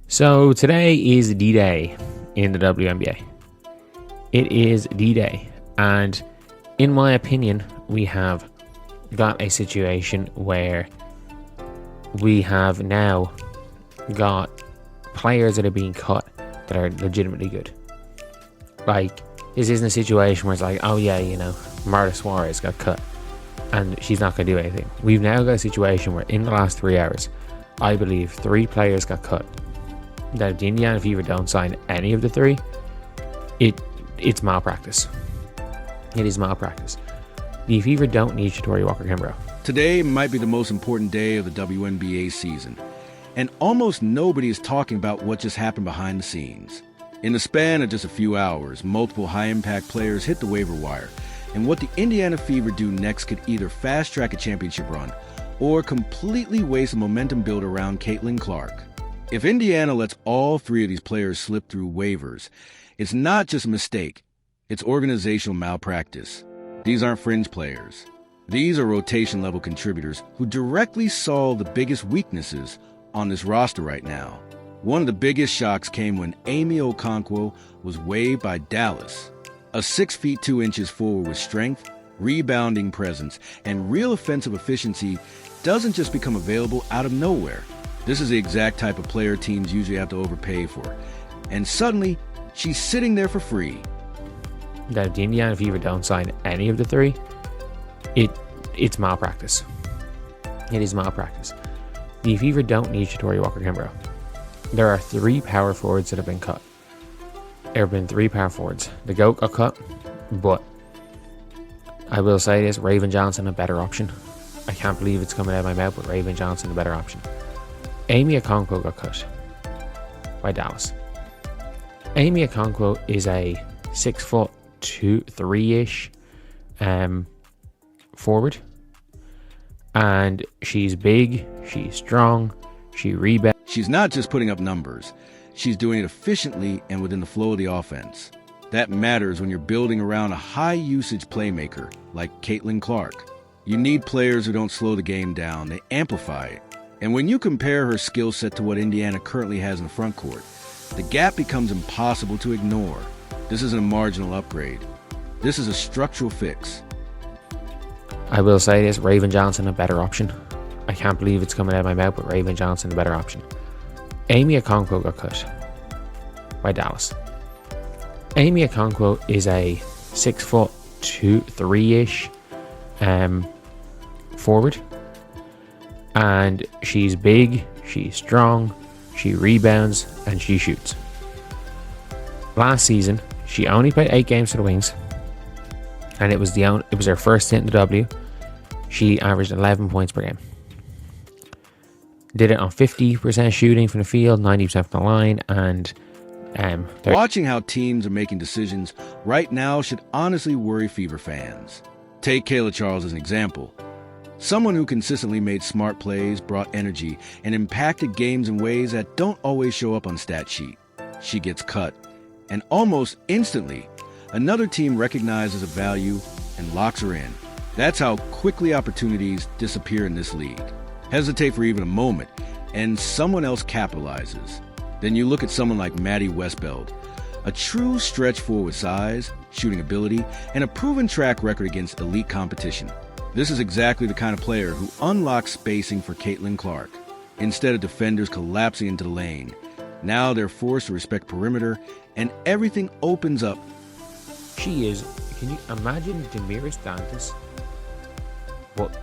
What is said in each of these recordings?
So today is D-Day in the WNBA. It is D-Day, and in my opinion, we have got a situation where we have now got players that are being cut that are legitimately good. Like, this isn't a situation where it's like, oh yeah, Marta Suarez got cut and she's not going to do anything. We've now got a situation where in the last 3 hours, I believe 3 players got cut. That if the Indiana Fever don't sign any of the 3, it's malpractice. It is malpractice. The Fever don't need Shatori Walker-Kimbrough. Today might be the most important day of the WNBA season, and almost nobody is talking about what just happened behind the scenes. In the span of just a few hours, multiple high-impact players hit the waiver wire, and what the Indiana Fever do next could either fast-track a championship run or completely waste a momentum build around Caitlin Clark. If Indiana lets all 3 of these players slip through waivers, it's not just a mistake, it's organizational malpractice. These aren't fringe players. These are rotation-level contributors who directly solve the biggest weaknesses on this roster right now. One of the biggest shocks came when Amy Okonkwo was waived by Dallas. A 6 feet 2 inches forward with strength, rebounding presence, and real offensive efficiency doesn't just become available out of nowhere. This is the exact type of player teams usually have to overpay for. And suddenly, she's sitting there for free. That if the Indiana Fever don't sign any of the 3, it's malpractice. It is malpractice. The Fever don't need Shatori Walker-Kimbrough. There are 3 power forwards that have been cut. There have been 3 power forwards. The GOAT got cut, but I will say this, Raven Johnson a better option. I can't believe it's coming out of my mouth, but Raven Johnson a better option. Amy Okonkwo got cut by Dallas. Amy Okonkwo is a 6'3" forward, and she's big, she's strong, she rebounds. She's not just putting up numbers. She's doing it efficiently and within the flow of the offense. That matters when you're building around a high-usage playmaker like Caitlin Clark. You need players who don't slow the game down, they amplify it. And when you compare her skill set to what Indiana currently has in the front court, the gap becomes impossible to ignore. This isn't a marginal upgrade. This is a structural fix. I will say this, Raven Johnson a better option. I can't believe it's coming out of my mouth, but Raven Johnson a better option. Amy Okonkwo got cut by Dallas. Amy Okonkwo is a 6'3" forward, and she's big, she's strong, she rebounds, and she shoots. Last season, she only played 8 games for the Wings, and it was her first stint in the W. She averaged 11 points per game. Did it on 50% shooting from the field, 90% from the line, and watching how teams are making decisions right now should honestly worry Fever fans. Take Kayla Charles as an example. Someone who consistently made smart plays, brought energy, and impacted games in ways that don't always show up on stat sheet. She gets cut, and almost instantly, another team recognizes a value and locks her in. That's how quickly opportunities disappear in this league. Hesitate for even a moment, and someone else capitalizes. Then you look at someone like Maddie Westbeld, a true stretch forward size, shooting ability, and a proven track record against elite competition. This is exactly the kind of player who unlocks spacing for Caitlin Clark. Instead of defenders collapsing into the lane, now they're forced to respect perimeter, and everything opens up. She is. Can you imagine Damiris Dantas, but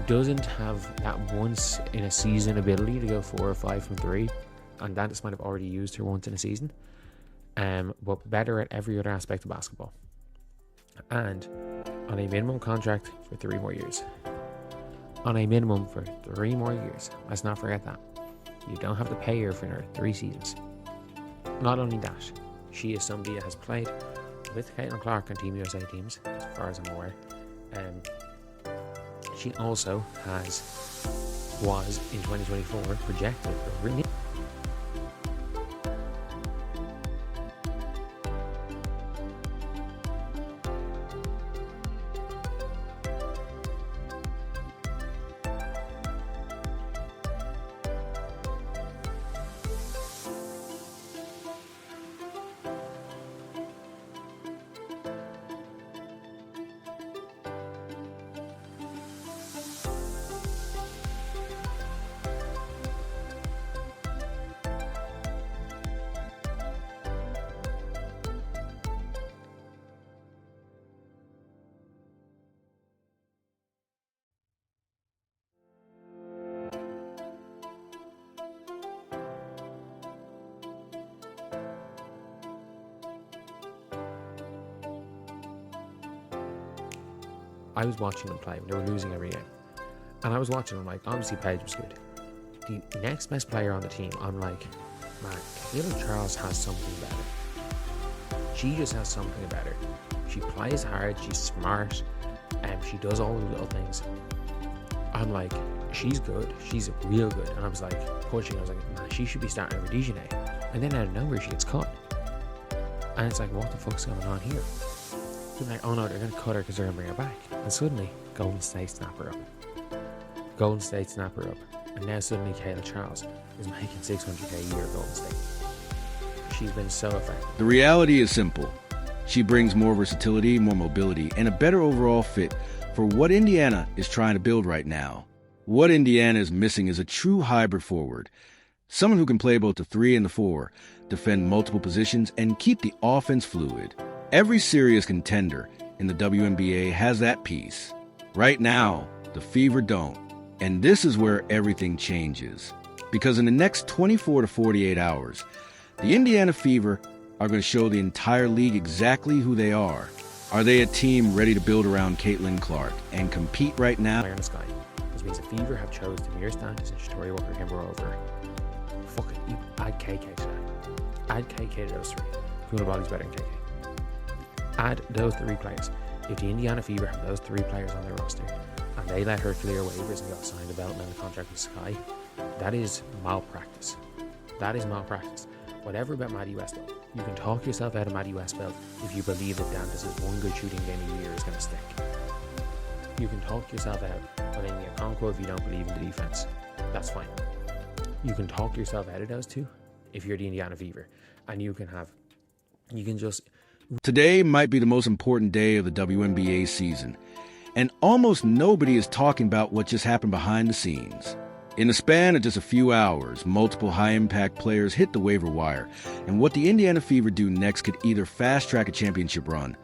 doesn't have that once in a season ability to go 4 or 5 from 3, and Dantas might have already used her once in a season, but better at every other aspect of basketball, and on a minimum contract for 3 more years. On a minimum for 3 more years. Let's not forget that. You don't have to pay her for her 3 seasons. Not only that, she is somebody that has played with Caitlin Clark on Team USA teams, as far as I'm aware. She also was in 2024 projected for I was watching them play when they were losing every game. And I was watching them like, obviously Paige was good. The next best player on the team, I'm like, man, Caitlin Charles has something better. She just has something about her. She plays hard, she's smart, and she does all the little things. I'm like, she's good, she's real good. And I was like, pushing, I was like, man, she should be starting over DJ now. And then out of nowhere, she gets cut. And it's like, what the fuck's going on here? They're like, oh no, they're going to cut her because they're going to bring her back. And suddenly, Golden State snap her up. Golden State snap her up. And now suddenly, Kayla Charles is making $600K a year at Golden State. She's been so effective. The reality is simple. She brings more versatility, more mobility, and a better overall fit for what Indiana is trying to build right now. What Indiana is missing is a true hybrid forward. Someone who can play both the 3 and the 4, defend multiple positions, and keep the offense fluid. Every serious contender in the WNBA has that piece. Right now, the Fever don't. And this is where everything changes. Because in the next 24 to 48 hours, the Indiana Fever are going to show the entire league exactly who they are. Are they a team ready to build around Caitlin Clark and compete right now? In the sky. This means the Fever have chose Demir Stantis and Shatori Walker-Kimber over. Fuck it, you add KK to that. Add KK to those 3. Koulibaly's better than KK. Add those 3 players. If the Indiana Fever have those 3 players on their roster, and they let her clear waivers and got signed a developmental contract with Sky, that is malpractice. That is malpractice. Whatever about Maddie Westbeld, you can talk yourself out of Maddie Westbeld if you believe that Dantas' one good shooting game a year is going to stick. You can talk yourself out of Amy Okonkwo if you don't believe in the defense. That's fine. You can talk yourself out of those 2 if you're the Indiana Fever, and you can just... Today might be the most important day of the WNBA season, and almost nobody is talking about what just happened behind the scenes. In the span of just a few hours, multiple high-impact players hit the waiver wire, and what the Indiana Fever do next could either fast-track a championship run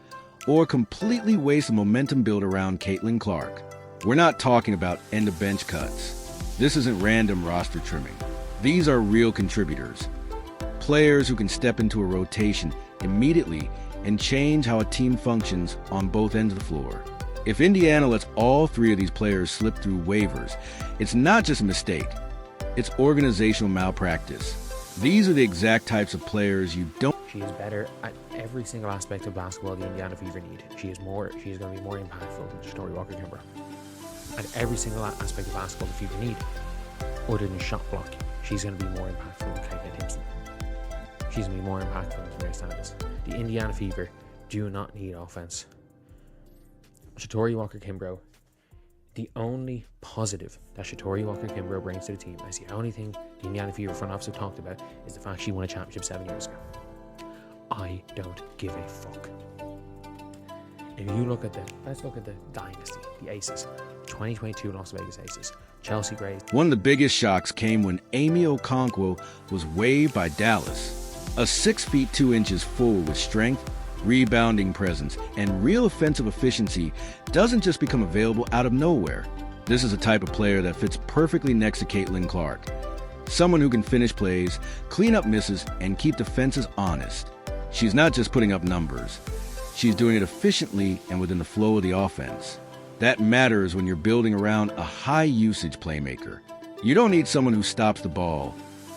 or completely waste the momentum built around Caitlin Clark. We're not talking about end-of-bench cuts. This isn't random roster trimming. These are real contributors. Players who can step into a rotation immediately and change how a team functions on both ends of the floor. If Indiana lets all 3 of these players slip through waivers, it's not just a mistake, it's organizational malpractice. These are the exact types of players you don't... She is better at every single aspect of basketball the Indiana Fever need. She is going to be more impactful than Shatori Walker-Kimber. At every single aspect of basketball the Fever need, other than shot blocking, she's going to be more impactful than KK Timpson. She's going to be more impactful than Demir Stantis. The Indiana Fever do not need offense. Shatori Walker-Kimber, the only positive that Shatori Walker-Kimber brings to the team, as the only thing the Indiana Fever front office have talked about, is the fact she won a championship 7 years ago. I don't give a fuck. If you look at let's look at the dynasty, the Aces, 2022 Las Vegas Aces, Chelsea Grays. One of the biggest shocks came when Amy Okonkwo was waived by Dallas. A 6 feet 2 inches forward with strength, rebounding presence, and real offensive efficiency doesn't just become available out of nowhere. This is a type of player that fits perfectly next to Caitlin Clark. Someone who can finish plays, clean up misses, and keep defenses honest. She's not just putting up numbers. She's doing it efficiently and within the flow of the offense. That matters when you're building around a high-usage playmaker. You don't need someone who stops the ball.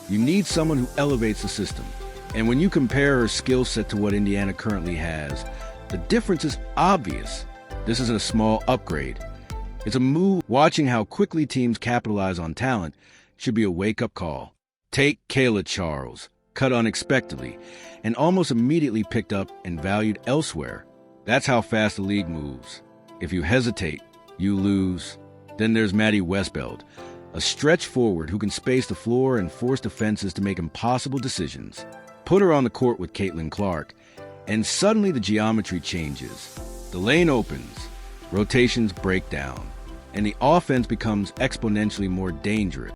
You need someone who elevates the system. And when you compare her skill set to what Indiana currently has, the difference is obvious. This isn't a small upgrade. It's a move. Watching how quickly teams capitalize on talent should be a wake-up call. Take Kayla Charles, cut unexpectedly, and almost immediately picked up and valued elsewhere. That's how fast the league moves. If you hesitate, you lose. Then there's Maddie Westbeld, a stretch forward who can space the floor and force defenses to make impossible decisions. Put her on the court with Caitlin Clark, and suddenly the geometry changes. The lane opens, rotations break down, and the offense becomes exponentially more dangerous.